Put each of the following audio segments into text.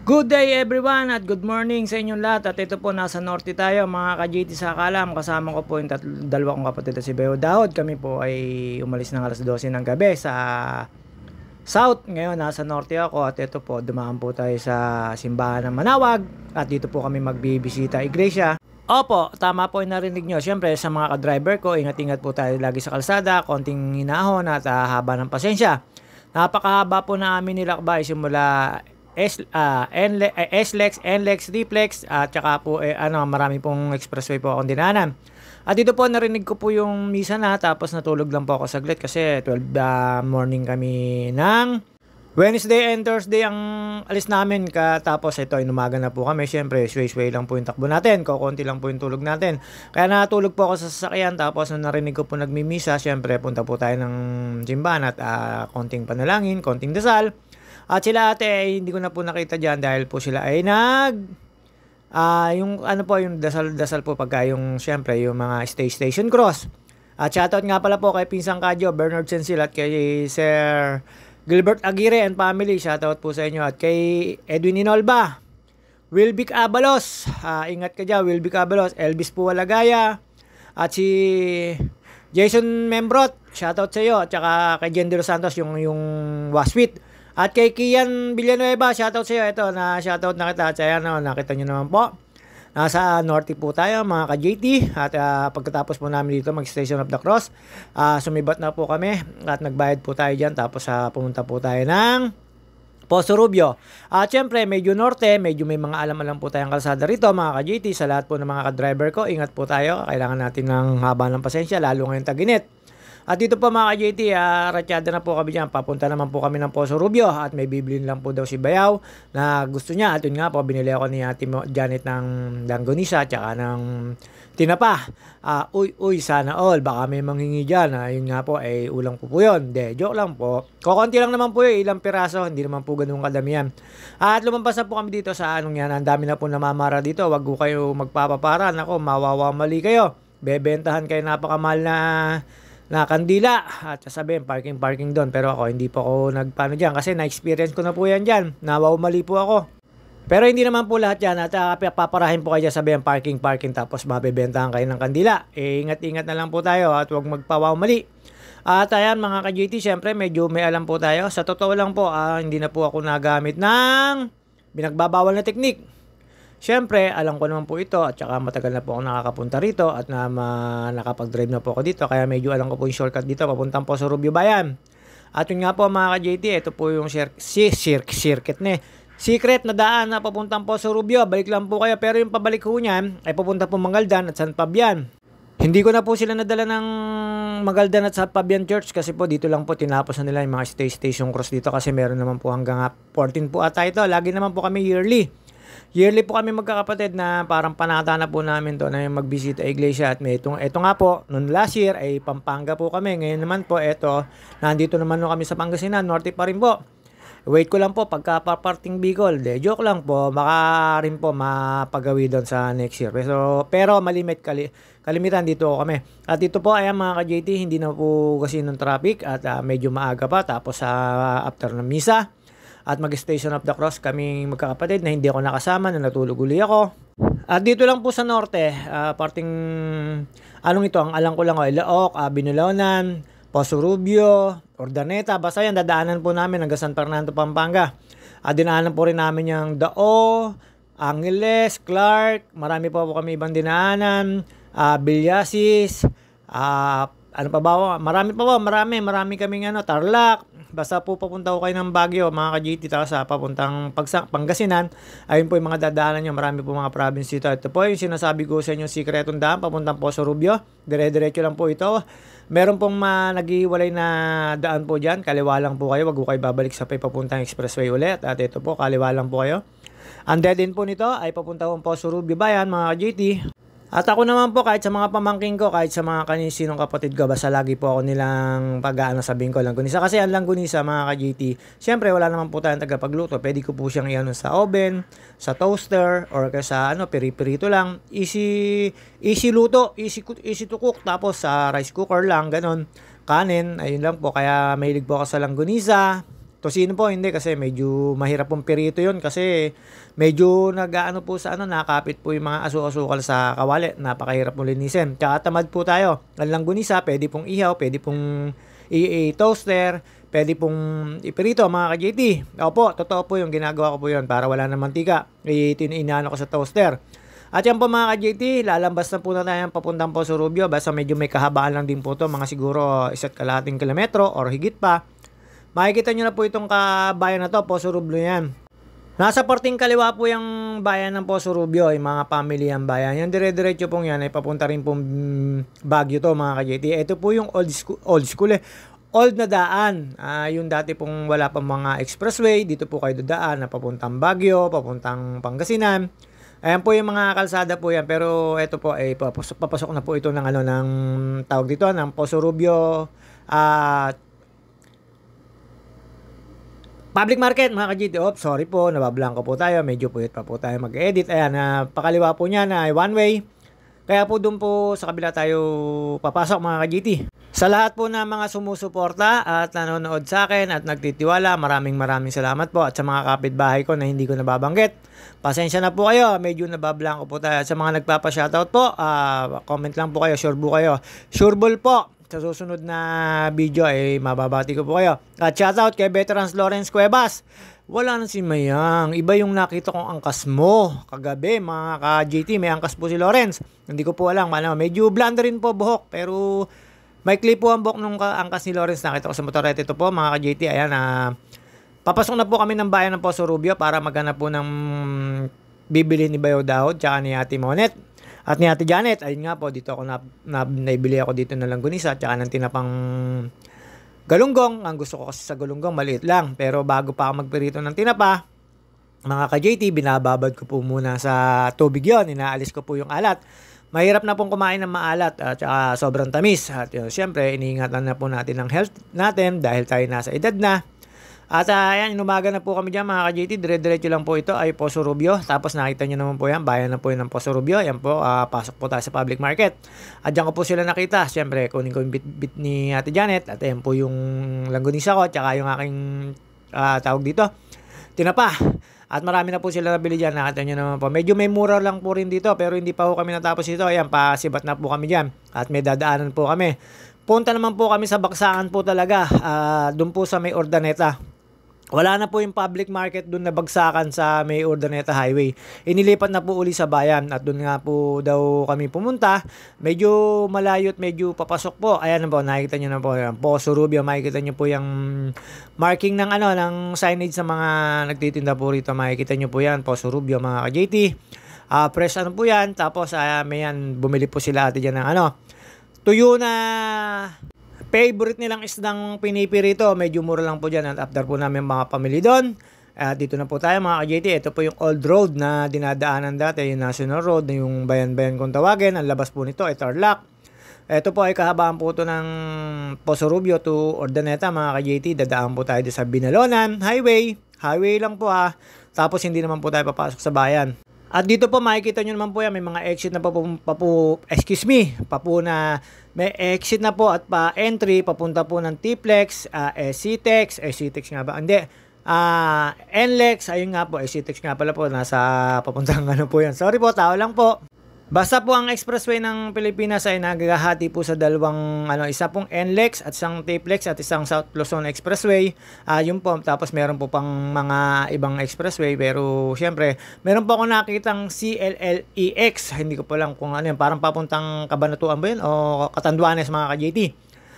Good day everyone at good morning sa inyong lahat. At ito po, nasa Norte tayo mga ka-JT sa Kalam. Kasama ko po yung dalawa kong kapatid at si Beo Dahod. Kami po ay umalis ng alas 12 ng gabi sa South. Ngayon nasa Norte ako at ito po, dumaan po tayo sa simbahan ng Manawag. At dito po kami magbibisita iglesia. Opo, tama po yung narinig nyo. Siyempre sa mga ka-driver ko, ingat-ingat po tayo lagi sa kalsada. Konting hinahon at haba ng pasensya. Napakahaba po na amin nilakbay simula SLEX, NLEX, Reflex at saka po marami pong expressway po akong dinaanan. At dito po narinig ko po yung misa na, tapos natulog lang po ako saglit kasi 12 morning kami ng Wednesday and Thursday ang alis namin, tapos ito inumaga na po kami. Syempre sway lang po yung takbo natin, kukunti lang po yung tulog natin, kaya natulog po ako sa sasakyan. Tapos nung narinig ko po nagmimisa, syempre punta po tayo ng simbahan at konting panalangin, konting dasal. At sila ate ay hindi ko na po nakita dyan dahil po sila ay yung dasal po pagka yung syempre yung mga station cross. At shoutout nga pala po kay Pinsang Kadyo, Bernard Sensil at kay Sir Gilbert Aguirre and family. Shoutout po sa inyo. At kay Edwin Inolba, Wilbic Abalos, ingat ka dyan Wilbic Abalos, Elvis Puwalagaya at si Jason Membrot, shoutout sa iyo. At saka kay Jen De Los Santos yung Waswit. At kay Kian Villanueva, shoutout sa iyo. Ito, shoutout na kita. At ayan, nakita nyo naman po. Nasa Norte po tayo, mga ka-JT. At pagkatapos po namin dito, mag-Station of the Cross, sumibat na po kami. At nagbayad po tayo dyan. Tapos pumunta po tayo ng Poso Rubio. At syempre, medyo norte, medyo may mga alam-alam po tayong kalsada rito, mga ka-JT. Sa lahat po ng mga ka-driver ko, ingat po tayo. Kailangan natin ng haba ng pasensya, lalo ngayon tag-init. At dito po mga ka-JT, ratyada na po kami dyan. Papunta naman po kami ng Poso Rubio at may bibilin lang po daw si Bayaw na gusto niya. At yun nga po, binili ako ni Ate Janet ng langgonisa at saka ng tinapa. Uy, sana all. Baka may manghingi dyan. Yun nga po, ulang po yun. Joke lang po. Kukunti lang naman po yun, ilang piraso. Hindi naman po ganun kadamihan. At lumampas na po kami dito sa anong yan. Ang dami na po namamara dito. Wag po kayo magpapapara. Nako, mawawamali kayo. Bebentahan kayo napakamahal na kandila at sasabihin parking doon, pero ako hindi po ako nagpano dyan kasi na-experience ko na po yan dyan, nawawmali po ako. Pero hindi naman po lahat yan at paparahin po kayo dyan, sabihin parking tapos mabebentahan kayo ng kandila. Ingat-ingat na lang po tayo at huwag magpawawmali. At ayan mga ka-JT, syempre medyo may alam po tayo. Sa totoo lang po, hindi na po ako nagamit ng binagbabawal na teknik. Siyempre, alam ko naman po ito at saka matagal na po ako nakakapunta rito at nakapag-drive na po ako dito. Kaya medyo alam ko po yung shortcut dito papuntang Poso Rubio Bayan. At yun nga po mga ka-JT, ito po yung secret na daan na papuntang Poso Rubio. Balik lang po kayo, pero yung pabalik ho niyan ay papunta po Mangaldan at San Fabian. Hindi ko na po sila nadala ng Mangaldan at San Fabian Church kasi po dito lang po tinapos na nila yung mga station cross dito kasi meron naman po hanggang 14 po ata ito. Lagi naman po kami Yearly po kami magkakapatid na parang panata na po namin to na yung magbisita iglesia. At ito nga po, noong last year ay Pampanga po kami. Ngayon naman po, nandito naman no kami sa Pangasinan, Norte pa rin po. Wait ko lang po pagka-parting Bicol. Joke lang po, baka rin po mapagawi doon sa next year. Pero malimit kalimitan dito kami. At dito po ayan mga ka-JT, hindi na po kasi ng traffic at medyo maaga pa. Tapos after ng misa at mag-Station of the Cross kami magkakapatid na hindi ako nakasama, na natulog uli ako. At dito lang po sa Norte, parting ang alam ko lang Ilaok, Binalonan, Poso Rubio, Urdaneta, basta yan dadaanan po namin hanggang San Fernando, Pampanga. At dinaanan po rin namin yung Dao, Angeles, Clark, marami po kami ibang dinaanan, Villasis, marami kaming Tarlac. Basta po papunta ko kayo ng Baguio, mga ka-JT, sa papuntang Pangasinan. Ayun po yung mga dadaanan nyo. Marami po mga province dito. Ito po yung sinasabi ko sa inyo, sikretong daan, papuntang Poso Rubio. Dire-diretso lang po ito. Meron pong nag-iwalay na daan po dyan. Kaliwa lang po kayo. Wag po kayo babalik sa papuntang expressway ulit. At ito po, kaliwa lang po kayo. Ang dead end po nito ay papunta po Poso Rubio Bayan, mga ka-JT. At ako naman po, kahit sa mga pamangking ko, kahit sa mga kanisinong kapatid ko, basta lagi po ako nilang sabihin ko langgunisa. Kasi ang langgunisa, mga ka-JT, syempre wala naman po tayong tagapagluto. Pwede ko po siyang iano sa oven, sa toaster, or sa peri-perito lang. Easy luto, easy to cook. Tapos sa rice cooker lang, ganon. Kanin, ayun lang po. Kaya mahilig po ako sa langgunisa, Tocino po hindi kasi medyo mahirap pong pirito yun kasi medyo nag-ano po sa nakakapit po yung mga asukal sa kawali. Napakahirap mo linisin. Tsaka tamad po tayo. Ang langgunisa, pwede pong ihaw, pwede pong i-toaster, pwede pong ipirito mga ka-JT. Opo, totoo po yung ginagawa ko po yun para wala ng mantika. Inaano ko sa toaster. At yan po mga ka-JT, lalambas na po na tayo papuntang Poso Rubio. Basta medyo may kahabaan lang din po to, mga siguro 1.5 kilometro or higit pa. Makikita nyo na po itong kabayan na to, Poso Rubio yan. Nasa porting kaliwa po yung bayan ng Poso Rubio, yung mga family ang bayan. Yung dire-diretso pong yan ay papunta rin pong Baguio to mga ka-JT. Ito po yung old school old na daan. Yung dati pong wala pang mga expressway, dito po kayo dadaan na papuntang Baguio, papuntang Pangasinan. Ayan po yung mga kalsada po yan, pero ito po ay papasok na po ito ng ng tawag dito ng Poso Rubio public market mga ka-GT. Sorry po, nabablanko po tayo, medyo puyat pa po tayo mag-edit. Ayan, pakaliwa po niya na one way. Kaya po doon po sa kabila tayo papasok mga ka-GT. Sa lahat po na mga sumusuporta at nanonood sa akin at nagtitiwala, maraming salamat po. At sa mga kapitbahay ko na hindi ko nababanggit, pasensya na po kayo, medyo nabablanko po tayo. At sa mga nagpapa-shoutout po, comment lang po kayo, sure po kayo. Sureball po, sa susunod na video ay mababati ko po kayo. At shoutout kay Veterans Lawrence Cuevas. Wala na si Mayang. Iba yung nakita kong angkas mo. Kagabi, mga ka-JT, may angkas po si Lawrence. Hindi ko po alam. Medyo blanda rin po buhok. Pero may clip po ang buhok nung angkas ni Lawrence. Nakita ko sa motorete ito po, mga ka-JT. Ayan, papasok na po kami ng bayan ng Poso Rubio para maghanap po ng bibili ni Bayo Dahod tsaka ni Ate Monet. At ni Ate Janet. Ayun nga po, dito ako naibili ako dito ng langgunisa tsaka ng tinapang galunggong. Ang gusto ko kasi sa galunggong maliit lang, pero bago pa ako magpirito ng tinapa, mga ka-JT, binababad ko po muna sa tubig yon, inaalis ko po yung alat. Mahirap na pong kumain ng maalat at saka sobrang tamis. At siyempre, iniingatan na po natin ang health natin dahil tayo nasa edad na. At ayan, inumaga na po kami dyan mga ka-JT. Dire-diretso lang po ito ay Poso Rubio. Tapos nakita nyo naman po yan, bayan na po yun ng Poso Rubio. Yan po, pasok po tayo sa public market. At dyan ko po sila nakita. Siyempre, kunin ko yung bit ni Ate Janet. At ayan po yung langgunisa ko. At saka yung aking tawag dito, tinapa. At marami na po sila nabili dyan. Nakita nyo naman po. Medyo may mura lang po rin dito. Pero hindi pa po kami natapos dito. Ayan, pasibat na po kami dyan. At may dadaanan po kami. Punta naman po kami sa baksakan po talaga. Doon po sa may Ordaneta. Wala na po yung public market doon na bagsakan sa may Urdaneta Highway. Inilipat na po uli sa bayan at doon nga po daw kami pumunta. Medyo malayo at medyo papasok po. Ayan na po, nakikita nyo na po yung Poso Rubio. Makikita nyo po yung marking ng ng signage sa mga nagtitinda po rito. Makikita nyo po yan, Poso Rubio mga ka-JT. Fresh po yan. Tapos may yan, bumili po sila ate dyan ng tuyo na favorite nilang isdang pinipirito. Medyo mura lang po dyan. At after po namin mga pamili doon, dito na po tayo mga ka-JT. Ito po yung old road na dinadaanan dati, yung National Road, na yung bayan-bayan kung tawagin. Ang labas po nito ay Tarlac. Ito po ay kahabaan po ito ng Poso Rubio to Ordaneta mga ka-JT. Dadaan po tayo sa Binalonan Highway. Highway lang po Tapos hindi naman po tayo papasok sa bayan. At dito po makikita nyo naman po yan, may mga exit na na may exit na po at pa-entry, papunta po ng T-Plex, SCTEX nga ba? Hindi, NLEX, ayun nga po, SCTEX nga pala po, nasa papuntang po yan. Sorry po, tao lang po. Basta po ang expressway ng Pilipinas ay nagahati po sa dalawang isa pong NLEX at isang T-Plex at isang South Luzon Expressway. Yun po, tapos meron po pang mga ibang expressway, pero syempre, meron po ako nakitang CLLEX. Hindi ko po lang kung ano yun, parang papuntang Cabanatuan ba yun o Catanduanes mga ka-JT.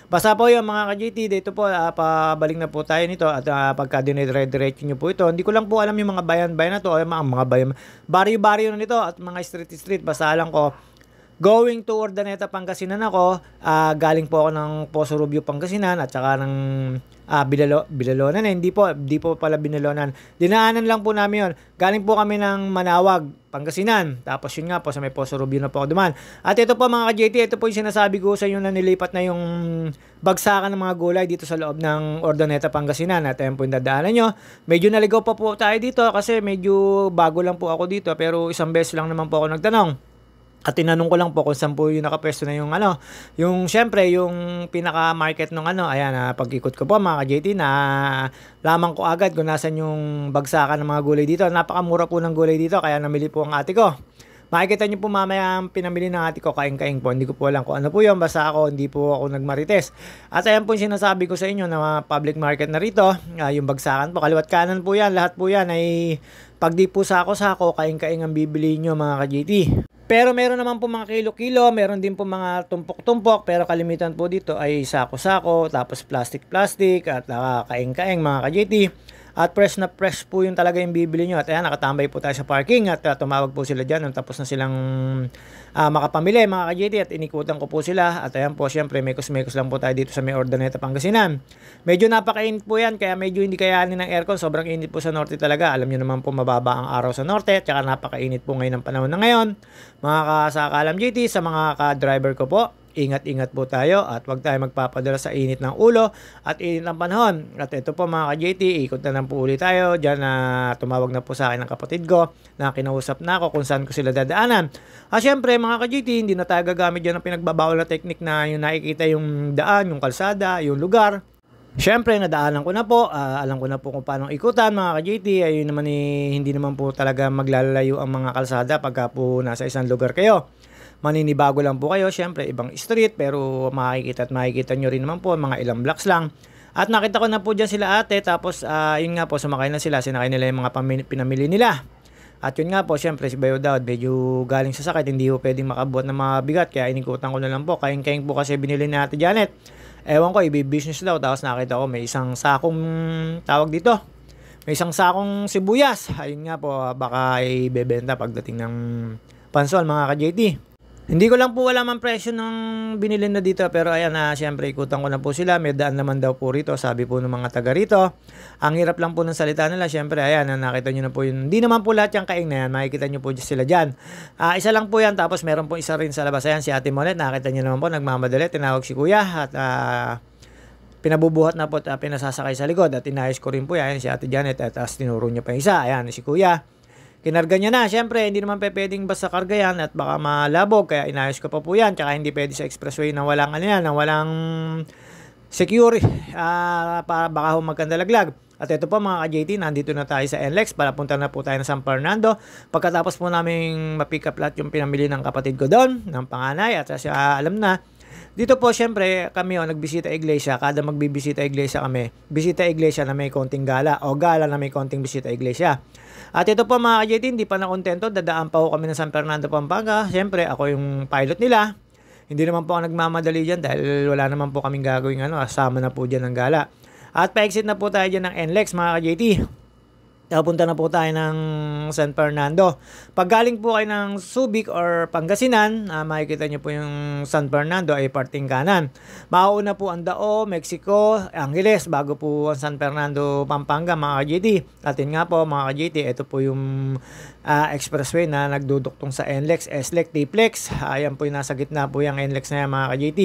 Basta po yung mga ka-JT, dito po, pabalik na po tayo nito at pagka dinidire-diretso nyo po ito. Hindi ko lang po alam yung mga bayan-bayan na to, mga bayan, baryo-baryo na nito at mga street-street. Basta alam ko, going to Urdaneta, Pangasinan ako, galing po ako ng Poso Rubio, Pangasinan at saka ng Binalonan. Hindi po pala Binalonan. Dinaanan lang po namin yun. Galing po kami ng Manawag, Pangasinan. Tapos yun nga po, sa may Poso Rubio na po ako dumaan. At ito po mga ka-JT, ito po yung sinasabi ko sa inyo na nilipat na yung bagsakan ng mga gulay dito sa loob ng Urdaneta, Pangasinan. At ayan po yung dadaanan nyo. Medyo naligaw pa po tayo dito kasi medyo bago lang po ako dito. Pero isang beses lang naman po ako nagtanong. At tinanong ko lang po kung saan po yung nakapwesto na yung yung syempre yung pinaka-market nung ayan, pag-ikot ko po mga ka-JT na lamang ko agad kung nasan yung bagsakan ng mga gulay dito. Napakamura po ng gulay dito kaya namili po ang ate ko. Makikita niyo po mamaya ang pinamili ng ate ko, kaing-kaing po. Hindi ko po alam kung ano po yun, basta hindi po ako nagmarites. At ayan po yung sinasabi ko sa inyo na public market na rito, yung bagsakan po, kaliwat kanan po yan, lahat po yan ay pag di po sako-sako, kaing-kaing ang bibili nyo mga ka-JT. Pero meron naman po mga kilo-kilo, meron din po mga tumpok-tumpok, pero kalimitan po dito ay sako-sako, tapos plastic-plastic, at kaing-kaing mga ka-JT. At fresh na fresh po yung talaga yung bibili nyo. At ayan, nakatambay po tayo sa parking at tumawag po sila dyan nung tapos na silang makapamili mga ka-JT at inikutan ko po sila. At ayan po, syempre, mekos-mekos lang po tayo dito sa may Ordaneta, Pangasinan. Medyo napakainit po yan, kaya medyo hindi kayanin ng aircon. Sobrang init po sa norte talaga. Alam nyo naman po, mababa ang araw sa norte. At saka napakainit po ngayon ng panahon na ngayon. Mga kasakalam JT, sa mga ka-driver ko po, ingat-ingat po tayo at huwag tayo magpapadala sa init ng ulo at init ng panahon. At ito po mga ka-JT, ikot na lang po ulit tayo. Diyan tumawag na po sa akin ng kapatid ko na kinausap na ako kung saan ko sila dadaanan. Syempre mga ka-JT, hindi na tayo gagamit dyan ng pinagbabawal na technique na yung nakikita yung daan, yung kalsada, yung lugar. Syempre, nadaanan ko na po. Alam ko na po kung paano ikutan mga ka-JT. Ayun naman hindi naman po talaga maglalayo ang mga kalsada pagka po nasa isang lugar kayo. Maninibago lang po kayo, syempre ibang street pero makikita nyo rin naman po mga ilang blocks lang. At nakita ko na po dyan sila ate, tapos yun nga po, sumakay na sila, sinakay nila yung mga pinamili nila. At yun nga po, syempre si Bayo Daud medyo galing sa sakit, hindi po pwedeng makabuhat ng mga bigat, kaya inikutan ko na lang po. Kaing-kaing po kasi binili ni ate Janet. Ewan ko, ibi-business daw, tapos nakita ko may isang sakong tawag dito. May isang sakong sibuyas. Ayun nga po, baka ibebenta pagdating ng pansol mga ka-JT. Hindi ko lang po alam ang presyo ng binili na dito, pero ayan syempre ikutan ko na po sila. May daan naman daw po rito, sabi po ng mga taga rito. Ang hirap lang po ng salita nila, syempre ayan, nakita nyo na po yun. Hindi naman po lahat yung kaing na yan, makikita nyo po sila dyan. Isa lang po yan, tapos meron po isa rin sa labas. Ayan si Ate Monet, nakita nyo naman po, nagmamadali, tinawag si Kuya at pinabubuhat na po at pinasasakay sa likod. At inayos ko rin po yan, si Ate Janet, at tinuro niya pa isa. Ayan si Kuya. Kinarga niya na. Siyempre, hindi naman pwedeng basta karga yan at baka malabog. Kaya inayos ko pa po yan. Tsaka hindi pwede sa expressway na walang na walang secure. Para baka magkandalaglag. At ito po mga ka-JT, nandito na tayo sa NLEX. Punta na po tayo ng San Fernando. Pagkatapos po namin ma-pick up lahat yung pinamili ng kapatid ko doon, ng panganay. At siya alam na. Dito po, syempre, kami nagbisita iglesia. Kada magbibisita iglesia kami, bisita iglesia na may konting gala o gala na may konting bisita iglesia. At ito po mga ka-JT, hindi pa na kontento. Dadaan pa po kami ng San Fernando, Pampanga. Syempre, ako yung pilot nila. Hindi naman po ako nagmamadali dyan dahil wala naman po kaming gagawin kasama na po dyan ng gala. At pa-exit na po tayo dyan ng NLEX mga ka-JT. Punta na po tayo ng San Fernando. Pag galing po kayo ng Subic or Pangasinan, makikita nyo po yung San Fernando ay parting kanan. Mauuna po ang Dao, Mexico, Angeles, bago po ang San Fernando, Pampanga mga ka-JT. At yun nga po mga ka-JT, ito po yung expressway na nagduduktong sa NLEX, SLEX, TPLEX. Ayan po yung nasa gitna po yung NLEX na yan mga ka-JT.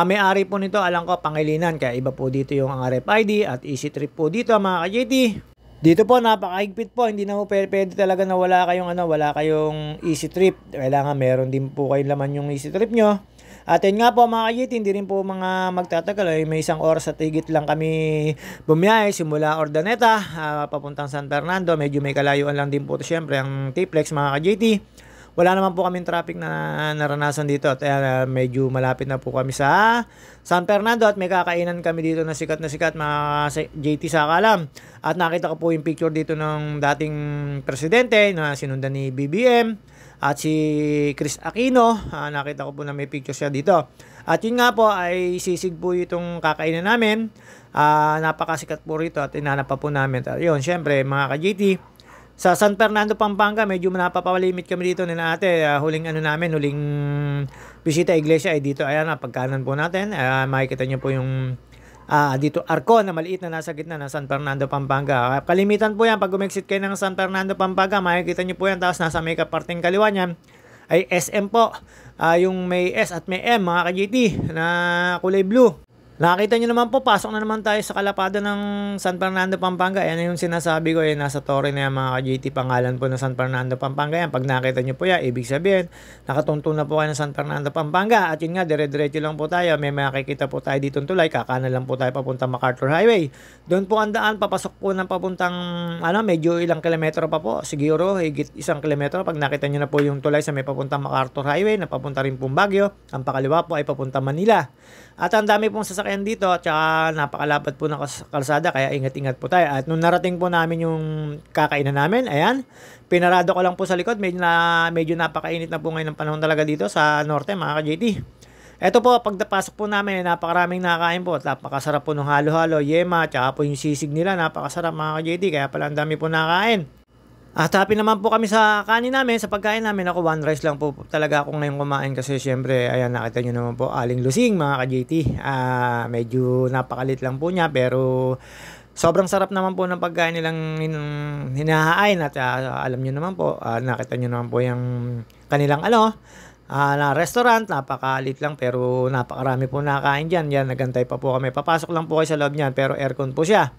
May-ari po nito, alam ko, Pangilinan. Kaya iba po dito yung RFID at easy trip po dito mga ka-JT. Dito po napakahigpit po, hindi na po pwede talaga na wala kayong easy trip. Kailangan meron din po kayong laman yung easy trip nyo. At yun nga po mga ka-JT, hindi rin po mga magtatagal. May isang oras at higit lang kami bumiyahe simula Ordaneta papuntang San Fernando. Medyo may kalayuan lang din po ito syempre ang TPLEX mga ka-JT. Wala naman po kaming traffic na naranasan dito at medyo malapit na po kami sa San Fernando at may kakainan kami dito na sikat mga JT sa Kalam. At nakita ko po yung picture dito ng dating presidente na sinundan ni BBM at si Chris Aquino. Nakita ko po na may picture siya dito. At yun nga po ay sisig po itong kakainan namin. Napakasikat po rito at inanap pa po namin. At yun, syempre mga ka-JT, sa San Fernando, Pampanga, medyo napapalimit kami dito na ate. Huling bisita iglesia ay dito. Ayan pagkanan po natin. Makikita nyo po yung dito Arco na maliit na nasa gitna ng San Fernando, Pampanga. Kalimitan po yan. Pag umexit kayo ng San Fernando, Pampanga, makikita nyo po yan. Tapos nasa may kaparting kaliwa niyan ay SM po. Yung may S at may M, mga ka-JT, na kulay blue. Nakita nyo naman po, pasok na naman tayo sa kalapado ng San Fernando, Pampanga. Yan yung sinasabi ko, nasa Torre na yan mga ka-JT, pangalan po ng San Fernando, Pampanga yan. Pag nakita nyo po yan, ibig sabihin, nakatuntun na po kayo ng San Fernando, Pampanga. At yun nga, dire-diretso lang po tayo. May makikita po tayo dito tulay, kakanan lang po tayo papunta MacArthur Highway. Doon po ang daan, papasok po ng papuntang, medyo ilang kilometro pa po. Siguro, higit 1 kilometro. Pag nakita nyo na po yung tulay sa may papuntang MacArthur Highway, na papunta rin pong Baguio. Ang pakaliwa po ay papunta Manila. At ang dami pong sasakyan dito at saka napakalapad po ng kalsada kaya ingat-ingat po tayo. At nung narating po namin yung kakainan namin, ayan, pinarado ko lang po sa likod. Medyo napakainit na po ngayon ng panahon talaga dito sa norte mga ka-JT. Ito po, pagpasok po namin, napakaraming nakakain po. Napakasarap po ng halo-halo, yema, tsaka po yung sisig nila, napakasarap mga ka-JT. Kaya pala ang dami po nakakain. At happy naman po kami sa kanin namin, sa pagkain namin. Ako, one rice lang po talaga ako ngayon kumain kasi syempre, ayan, nakita nyo naman po, aling lusing mga ka-JT. Medyo napakalit lang po niya pero sobrang sarap naman po ng pagkain nilang hinahain. At alam nyo naman po, nakita nyo naman po yung kanilang na restaurant, napakalit lang pero napakarami po nakakain dyan. Yan, nagantay pa po kami. Papasok lang po kayo sa loob niyan pero aircon po siya.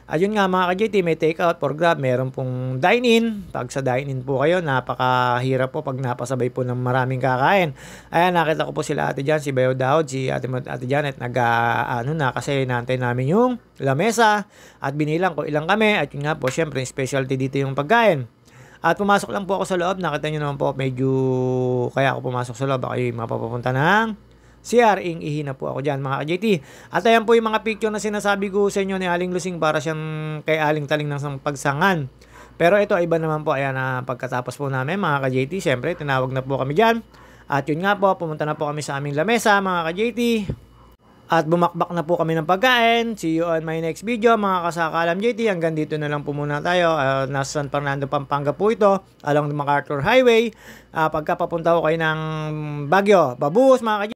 Ayun nga mga ka-JT, may take out for Grab, meron pong dine-in. Pag sa dine-in po kayo, napakahirap po pag napasabay po ng maraming kakain. Ayan, nakita ko po sila ate Jan, si Bayo Daud, si ate Janet, kasi naantay namin yung lamesa at binilang ko ilang kami. At yun nga po, syempre, specialty dito yung pagkain. At pumasok lang po ako sa loob, nakita nyo naman po, medyo, kaya ako pumasok sa loob, ako yung mapapapunta ng CR, ihina po ako dyan mga ka-JT. At ayan po yung mga picture na sinasabi ko sa inyo ni Aling Lusing para siyang kay Aling Taling ng pagsangan. Pero ito iba naman po, ayan pagkatapos po namin mga ka-JT, syempre tinawag na po kami dyan. At yun nga po, pumunta na po kami sa aming lamesa mga ka-JT. At bumakbak na po kami ng pagkain. See you on my next video mga kasakalam JT. Hanggang dito na lang po muna tayo. Nasa San Fernando, Pampanga po ito. Along the MacArthur Highway. Pagka papunta ko kayo ng Baguio. Babuhos mga ka-JT.